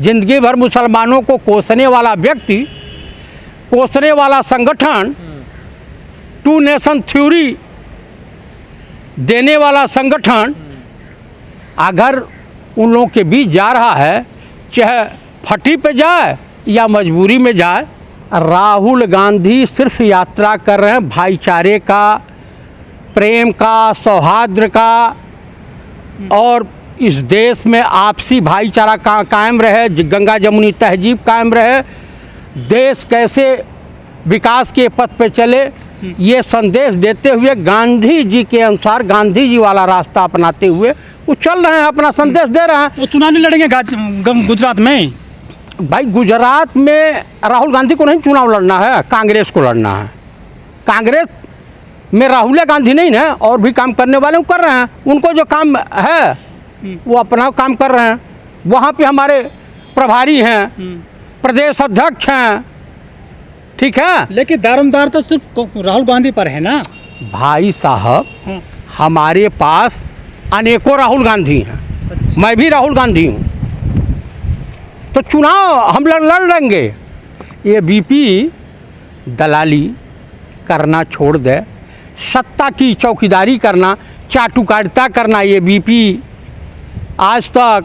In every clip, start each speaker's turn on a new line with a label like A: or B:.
A: जिंदगी भर मुसलमानों को कोसने वाला व्यक्ति, कोसने वाला संगठन, टू नेशन थ्योरी देने वाला संगठन अगर उन लोगों के बीच जा रहा है, चाहे फटी पे जाए या मजबूरी में जाए। राहुल गांधी सिर्फ यात्रा कर रहे हैं भाईचारे का, प्रेम का, सौहार्द का, और इस देश में आपसी भाईचारा कायम रहे, गंगा जमुनी तहजीब कायम रहे, देश कैसे विकास के पथ पे चले, ये संदेश देते हुए गांधी जी के अनुसार, गांधी जी वाला रास्ता अपनाते हुए वो चल रहे हैं, अपना संदेश दे रहे हैं।
B: वो चुनाव नहीं लड़ेंगे गुजरात में?
A: भाई गुजरात में राहुल गांधी को नहीं चुनाव लड़ना है, कांग्रेस को लड़ना है। कांग्रेस में राहुल गांधी नहीं है, और भी काम करने वाले वो कर रहे हैं, उनको जो काम है वो अपना काम कर रहे हैं। वहाँ पे हमारे प्रभारी हैं, प्रदेश अध्यक्ष हैं, ठीक है।
B: लेकिन दारोमदार तो सिर्फ राहुल गांधी पर है ना
A: भाई साहब। हमारे पास अनेकों राहुल गांधी हैं। अच्छा। मैं भी राहुल गांधी हूँ, तो चुनाव हम लड़ लेंगे। ये बीपी दलाली करना छोड़ दे, सत्ता की चौकीदारी करना, चाटुकारिता करना। ये बीपी, आज तक,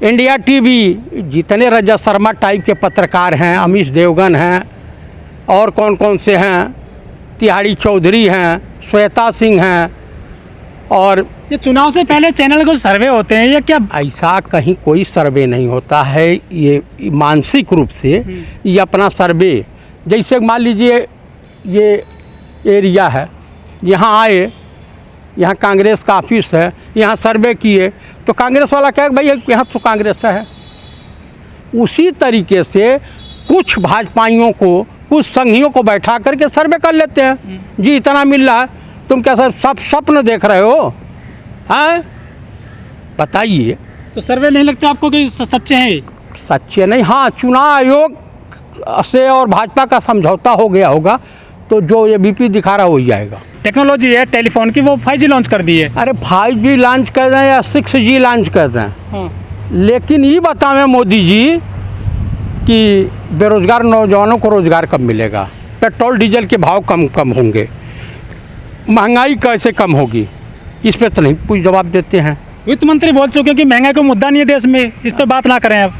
A: इंडिया टीवी, जितने रजत शर्मा टाइप के पत्रकार हैं, अमीश देवगन हैं, और कौन कौन से हैं, तिहाड़ी चौधरी हैं, श्वेता सिंह हैं, और
B: ये चुनाव से पहले चैनल को सर्वे होते हैं या क्या?
A: ऐसा कहीं कोई सर्वे नहीं होता है। ये मानसिक रूप से ये अपना सर्वे, जैसे मान लीजिए ये एरिया है, यहाँ आए, यहाँ कांग्रेस का ऑफिस है, यहाँ सर्वे किए, तो कांग्रेस वाला कहे भाई यहाँ तो कांग्रेस है। उसी तरीके से कुछ भाजपाइयों को, कुछ संघियों को बैठा करके सर्वे कर लेते हैं। जी इतना मिल रहा है, तुम क्या सब स्वप्न देख रहे हो? हैं, बताइए।
B: तो सर्वे नहीं लगते आपको कि सच्चे हैं?
A: सच्चे नहीं, हाँ, चुनाव आयोग से और भाजपा का समझौता हो गया होगा, तो जो ये बीपी दिखा रहा हो ही आएगा।
B: टेक्नोलॉजी है टेलीफोन की, वो 5G लॉन्च कर दी है।
A: अरे 5G लॉन्च कर दें या 6G लॉन्च कर दें,
B: हाँ।
A: लेकिन ये बतावें मोदी जी कि बेरोजगार नौजवानों को रोजगार कब मिलेगा, पेट्रोल डीजल के भाव कम होंगे, महंगाई कैसे कम होगी, इस पर तो नहीं कोई जवाब देते हैं।
B: वित्त मंत्री बोल चुके कि महंगाई को मुद्दा नहीं है देश में, इस पर बात ना करें। अब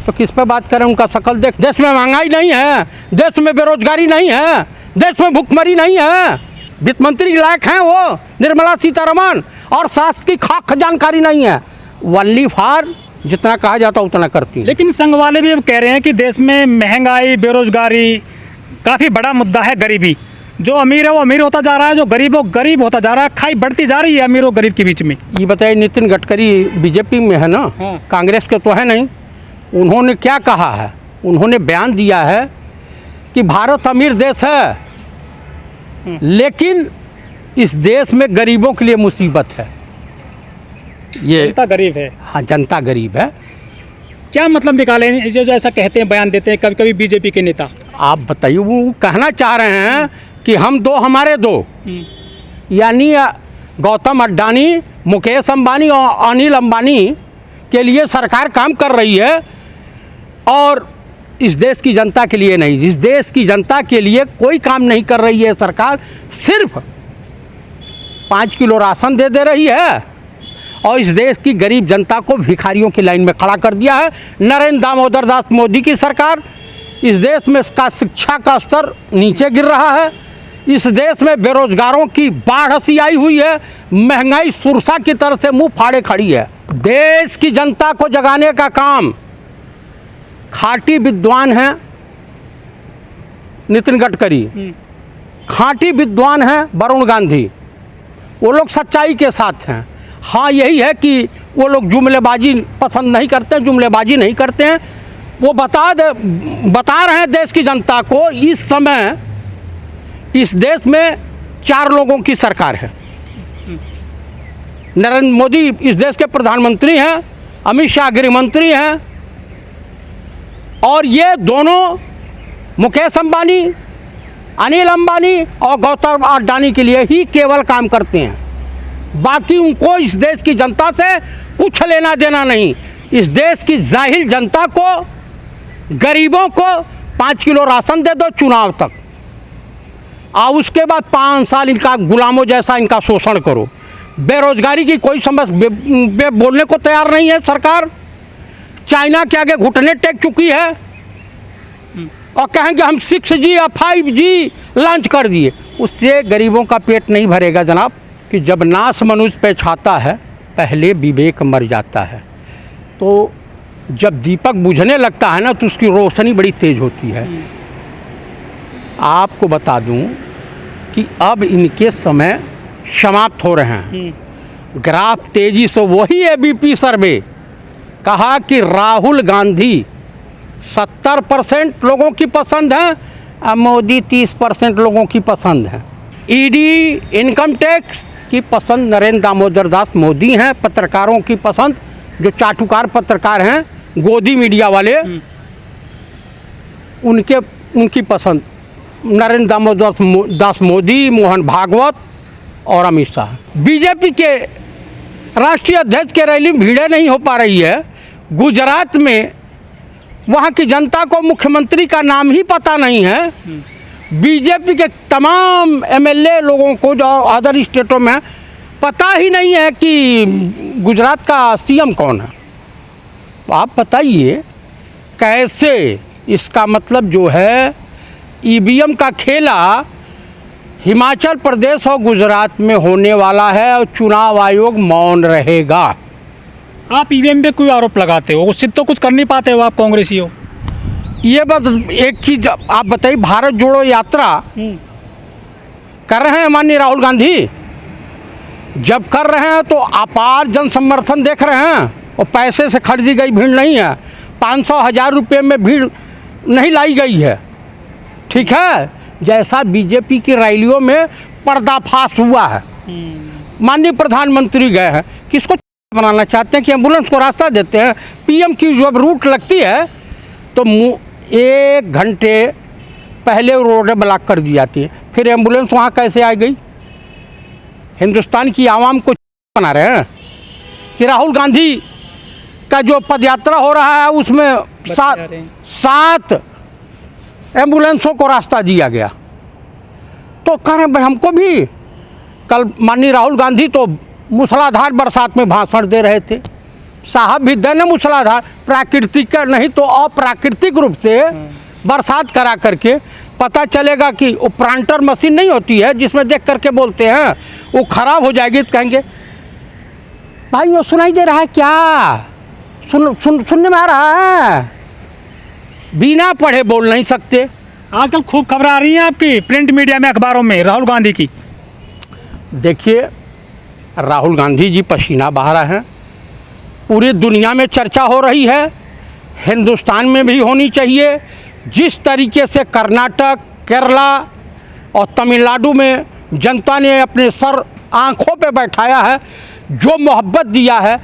A: तो किस पर बात करें? उनका शकल देख। देश में महंगाई नहीं है, देश में बेरोजगारी नहीं है, देश में भुखमरी नहीं है। वित्त मंत्री लायक हैं वो निर्मला सीतारमण, और शास्त्र की खाक जानकारी नहीं है। वल्ली फार जितना कहा जाता उतना करती है।
B: लेकिन संघ वाले भी अब कह रहे हैं कि देश में महंगाई, बेरोजगारी, काफ़ी बड़ा मुद्दा है। गरीबी, जो अमीर है वो अमीर होता जा रहा है, जो गरीब है वो गरीब होता जा रहा है। खाई बढ़ती जा रही है अमीर और गरीब के बीच में।
A: ये बताइए, नितिन गडकरी बीजेपी में है ना,
B: हाँ।
A: कांग्रेस के तो है नहीं। उन्होंने क्या कहा है? उन्होंने बयान दिया है कि भारत अमीर देश है, लेकिन इस देश में गरीबों के लिए मुसीबत है। ये
B: जनता गरीब है।
A: हाँ, जनता गरीब है।
B: क्या मतलब निकाले जो ऐसा कहते हैं, बयान देते हैं कभी कभी बीजेपी के नेता?
A: आप बताइए, वो कहना चाह रहे हैं कि हम दो हमारे दो, यानी गौतम अडानी, मुकेश अंबानी और अनिल अंबानी के लिए सरकार काम कर रही है, और इस देश की जनता के लिए नहीं। इस देश की जनता के लिए कोई काम नहीं कर रही है सरकार, सिर्फ 5 किलो राशन दे रही है, और इस देश की गरीब जनता को भिखारियों की लाइन में खड़ा कर दिया है। नरेंद्र दामोदर दास मोदी की सरकार, इस देश में इसका शिक्षा का स्तर नीचे गिर रहा है। इस देश में बेरोजगारों की बाढ़ हंसी आई हुई है, महंगाई सुरसा की तरह से मुंह फाड़े खड़ी है। देश की जनता को जगाने का काम खाटी विद्वान हैं नितिन गडकरी, खाटी विद्वान हैं वरुण गांधी, वो लोग सच्चाई के साथ हैं। हाँ, यही है कि वो लोग जुमलेबाजी पसंद नहीं करते, जुमलेबाजी नहीं करते हैं। वो बता रहे हैं देश की जनता को, इस समय इस देश में 4 लोगों की सरकार है। नरेंद्र मोदी इस देश के प्रधानमंत्री हैं, अमित शाह गृह मंत्री हैं, और ये दोनों मुकेश अंबानी, अनिल अंबानी और गौतम अडानी के लिए ही केवल काम करते हैं। बाकी उनको इस देश की जनता से कुछ लेना देना नहीं। इस देश की जाहिल जनता को, गरीबों को 5 किलो राशन दे दो चुनाव तक, और उसके बाद 5 साल इनका गुलामों जैसा इनका शोषण करो। बेरोजगारी की कोई समस्या बोलने को तैयार नहीं है सरकार। चाइना के आगे घुटने टेक चुकी है और कहेंगे हम 6G या 5G लॉन्च कर दिए। उससे गरीबों का पेट नहीं भरेगा जनाब। कि जब नाश मनुष्य पे छाता है, पहले विवेक मर जाता है। तो जब दीपक बुझने लगता है ना, तो उसकी रोशनी बड़ी तेज होती है। आपको बता दूं कि अब इनके समय समाप्त हो रहे हैं। ग्राफ तेजी से, वही ABP सर्वे कहा कि राहुल गांधी 70% लोगों की पसंद है और मोदी 30% लोगों की पसंद है। ED इनकम टैक्स की पसंद नरेंद्र दामोदर दास मोदी हैं। पत्रकारों की पसंद, जो चाटुकार पत्रकार हैं, गोदी मीडिया वाले, उनकी पसंद नरेंद्र दामोदर दास मोदी, मोहन भागवत और अमित शाह। बीजेपी के राष्ट्रीय अध्यक्ष के रैली में भीड़ें नहीं हो पा रही है। गुजरात में वहाँ की जनता को मुख्यमंत्री का नाम ही पता नहीं है। बीजेपी के तमाम MLA लोगों को जो अदर स्टेटों में पता ही नहीं है कि गुजरात का CM कौन है। आप बताइए कैसे इसका मतलब जो है EVM का खेला हिमाचल प्रदेश और गुजरात में होने वाला है और चुनाव आयोग मौन रहेगा।
B: आप EVM पे कोई आरोप लगाते हो, उससे तो कुछ कर नहीं पाते हो, आप कांग्रेसी हो।
A: ये बात, एक चीज़ आप बताइए, भारत जोड़ो यात्रा कर रहे हैं माननीय राहुल गांधी। जब कर रहे हैं तो अपार जन समर्थन देख रहे हैं और पैसे से खरीदी गई भीड़ नहीं है। 500,000 रुपये में भीड़ नहीं लाई गई है। ठीक है, जैसा बीजेपी की रैलियों में पर्दाफाश हुआ है। माननीय प्रधानमंत्री गए हैं, किसको बनाना चाहते हैं कि एम्बुलेंस को रास्ता देते हैं। PM की जब रूट लगती है तो 1 घंटे पहले रोडें ब्लॉक कर दी जाती है, फिर एम्बुलेंस वहाँ कैसे आ गई? हिंदुस्तान की आवाम को बना रहे हैं कि राहुल गांधी का जो पदयात्रा हो रहा है उसमें 7 एम्बुलेंसों को रास्ता दिया गया। तो कह रहे भाई हमको भी। कल माननीय राहुल गांधी तो मूसलाधार बरसात में भाषण दे रहे थे। साहब भी देने मूसलाधार, प्राकृतिक का नहीं तो अप्राकृतिक रूप से बरसात करा करके पता चलेगा कि वो प्लांटर मशीन नहीं होती है जिसमें देख करके बोलते हैं वो ख़राब हो जाएगी, तो कहेंगे भाई वो सुनाई दे रहा है क्या? सुनने में आ रहा है। बिना पढ़े बोल नहीं सकते।
B: आजकल खूब खबर आ रही हैं आपकी प्रिंट मीडिया में, अखबारों में, राहुल गांधी की।
A: देखिए, राहुल गांधी जी पसीना बहा रहे हैं। पूरी दुनिया में चर्चा हो रही है, हिंदुस्तान में भी होनी चाहिए। जिस तरीके से कर्नाटक, केरला और तमिलनाडु में जनता ने अपने सर आँखों पे बैठाया है, जो मोहब्बत दिया है,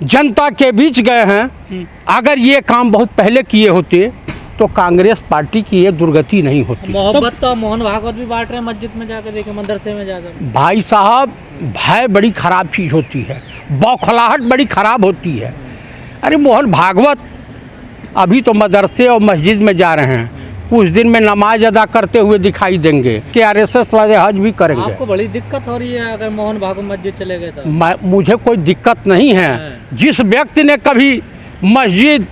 A: जनता के बीच गए हैं। अगर ये काम बहुत पहले किए होते तो कांग्रेस पार्टी की ये दुर्गति नहीं होती।
C: मोहब्बत तो मोहन भागवत भी बांट रहे हैं मस्जिद में जाकर, देखे मदरसे में जाकर।
A: भाई साहब, भय बड़ी ख़राब चीज़ होती है, बौखलाहट बड़ी ख़राब होती है। अरे मोहन भागवत अभी तो मदरसे और मस्जिद में जा रहे हैं, कुछ दिन में नमाज अदा करते हुए दिखाई देंगे कि RSS वाले हज भी करेंगे।
C: आपको बड़ी दिक्कत हो रही है अगर मोहन भागवत मस्जिद चले गए तो?
A: मुझे कोई दिक्कत नहीं है। जिस व्यक्ति ने कभी मस्जिद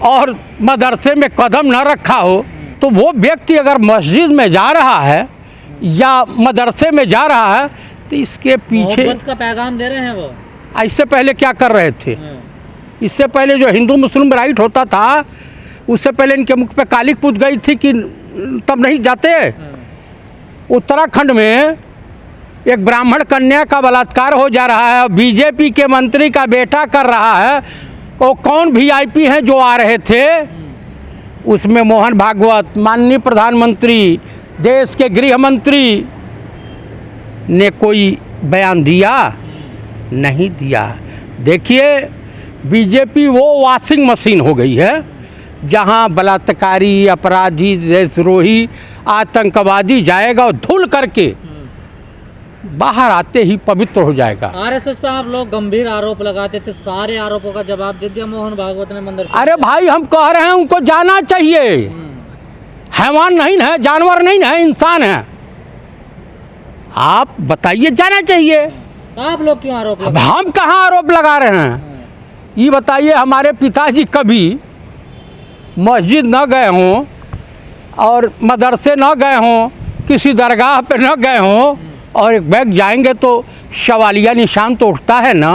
A: और मदरसे में कदम न रखा हो, तो वो व्यक्ति अगर मस्जिद में जा रहा है या मदरसे में जा रहा है तो इसके पीछे
C: मोहब्बत का पैगाम दे रहे हैं वो।
A: इससे पहले क्या कर रहे थे? इससे पहले जो हिंदू मुस्लिम राइट होता था, उससे पहले इनके मुख पे कालिक पूछ गई थी कि तब नहीं जाते। उत्तराखंड में एक ब्राह्मण कन्या का बलात्कार हो जा रहा है, बीजेपी के मंत्री का बेटा कर रहा है। वो कौन VIP हैं जो आ रहे थे? उसमें मोहन भागवत, माननीय प्रधानमंत्री, देश के गृह मंत्री ने कोई बयान दिया? नहीं दिया। देखिए, बीजेपी वो वॉशिंग मशीन हो गई है जहां बलात्कारी, अपराधी, देशद्रोही, आतंकवादी जाएगा और धुल करके बाहर आते ही पवित्र हो जाएगा।
C: आरएसएस पे आप लोग गंभीर आरोप लगाते थे, सारे आरोपों का जवाब दे दिया मोहन भागवत ने मंदरसे।
A: अरे भाई हम कह रहे हैं उनको जाना चाहिए, हैवान नहीं है, जानवर नहीं है, इंसान है। आप बताइए, जाना चाहिए।
C: आप लोग क्यों आरोप
A: अब
C: लगा?
A: हम कहाँ आरोप लगा रहे हैं? ये बताइए, हमारे पिताजी कभी मस्जिद न गए हों और मदरसे न गए हों, किसी दरगाह पे न गए हों, और एक बैग जाएंगे तो सवालिया निशान तो उठता है ना।